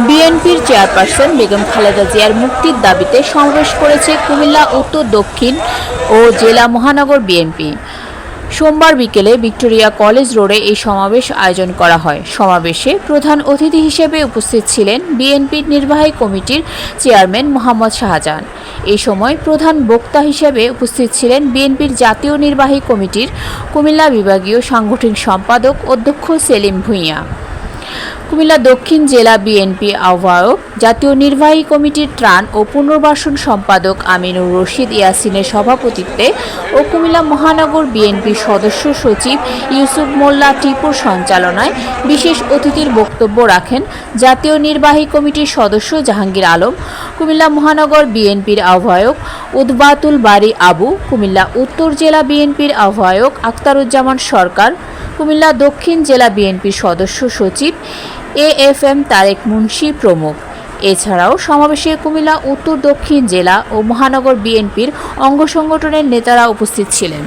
বিএনপির চেয়ারপারসন বেগম খালেদা জিয়ার মুক্তির দাবিতে সমাবেশ করেছে কুমিল্লা উত্তর দক্ষিণ ও জেলা মহানগর বিএনপি। সোমবার বিকেলে ভিক্টোরিয়া কলেজ রোডে এই সমাবেশ আয়োজন করা হয়। সমাবেশে প্রধান অতিথি হিসেবে উপস্থিত ছিলেন বিএনপির নির্বাহী কমিটির চেয়ারম্যান মোহাম্মদ শাহজাহান। এই সময় প্রধান বক্তা হিসেবে উপস্থিত ছিলেন বিএনপির জাতীয় নির্বাহী কমিটির কুমিল্লা বিভাগীয় সাংগঠনিক সম্পাদক অধ্যক্ষ সেলিম ভূঁইয়া, কুমিল্লা দক্ষিণ জেলা বিএনপি আহ্বায়ক, জাতীয় নির্বাহী কমিটির ত্রাণ ও পুনর্বাসন সম্পাদক আমিনুর রশিদ ইয়াসিনের সভাপতিত্বে ও কুমিল্লা মহানগর বিএনপির সদস্য সচিব ইউসুফ মোল্লা টিপুর সঞ্চালনায় বিশেষ অতিথির বক্তব্য রাখেন জাতীয় নির্বাহী কমিটির সদস্য জাহাঙ্গীর আলম, কুমিল্লা মহানগর বিএনপির আহ্বায়ক উদ্বাতুল বারী আবু, কুমিল্লা উত্তর জেলা বিএনপির আহ্বায়ক আখতারুজ্জামান সরকার, কুমিল্লা দক্ষিণ জেলা বিএনপির সদস্য সচিব এএফএম তারেক মুন্সি প্রমুখ। এছাড়াও সমাবেশে কুমিল্লা উত্তর দক্ষিণ জেলা ও মহানগর বিএনপির অঙ্গ সংগঠনের নেতারা উপস্থিত ছিলেন।